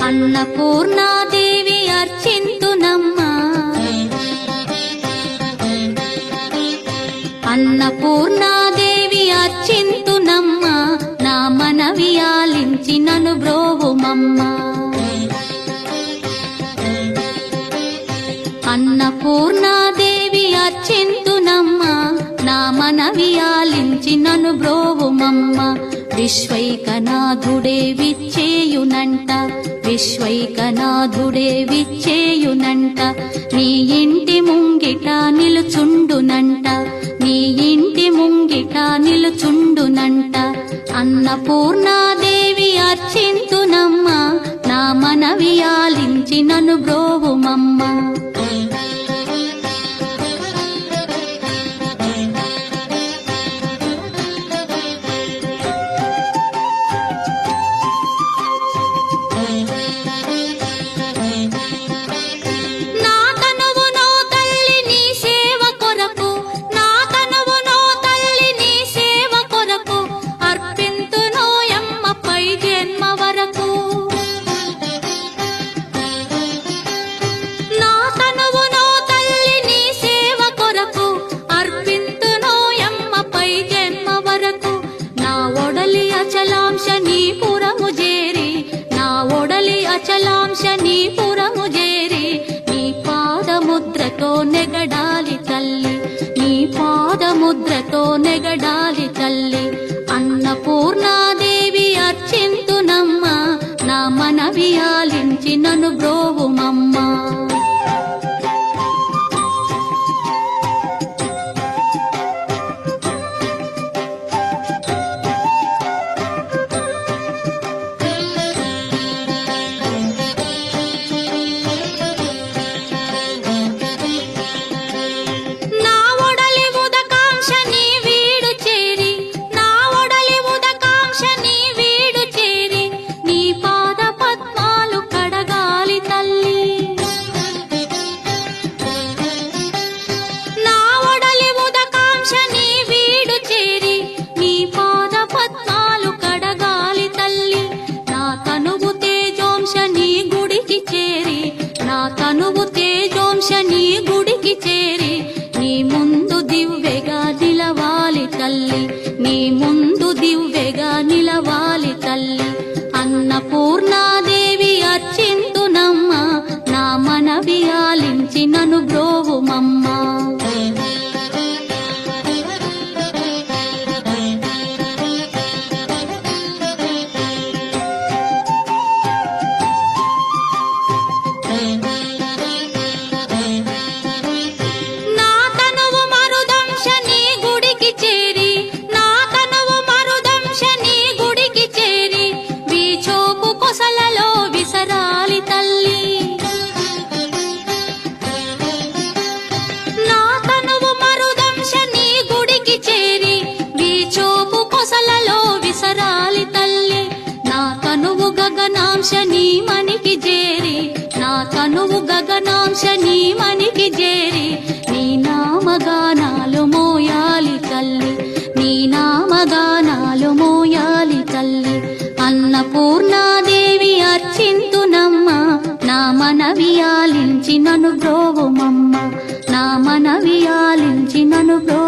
అన్నపూర్ణాదేవి అర్చింతునమ్మా, అన్నపూర్ణాదేవి అర్చింతునమ్మా, నా మనవి ఆలించి నన్ను బ్రోవుమమ్మా. అన్నపూర్ణాదేవి అర్చింతునమ్మా, నా మనవి ఆలించి నన్ను బ్రోవుమమ్మా. విశ్వైకనాథుడే విచ్చేయునంట, విశ్వైకనాథుడే విచ్చేయునంట, నీ ఇంటి ముంగిట నిలుచుండునంట, నీ ఇంటి ముంగిట నిలుచుండునంట. అన్నపూర్ణాదేవి అర్చింతునమ్మా, నా మనవి ఆలించి నన్ను బ్రోవుమమ్మా. అచలాంశ నీ పురము చేరి, నీ పాదముద్రతో నెగడాలి తల్లి, నీ పాదముద్రతో నెగడాలి తల్లి. అన్నపూర్ణాదేవి అర్చింతునమ్మా, నా మనవి ఆలించి నన్ను బ్రోవుమమ్మా. తనువు తేజోంశ నీ గుడికి చేరి, నీ ముందు దివ్వెగా నిలవాలి తల్లి, నీ ముందు దివ్వెగా నిలవాలి తల్లి. అన్నపూర్ణాదేవి అర్చింతునమ్మా, నా మనవి ఆలించి నన్ను బ్రోవుమమ్మా. గగనాంశ నీ మనికి చేరి, నా తనువు గగనాంశ నీ మనికి చేరి, నీ నామగానాలు మోయాలి తల్లి, నీ నామగానాలు మోయాలి తల్లి. అన్నపూర్ణాదేవి అర్చింతునమ్మా, నా మనవి ఆలించి నన్ను బ్రోవుమమ్మా, నా మనవి ఆలించి నన్ను బ్రో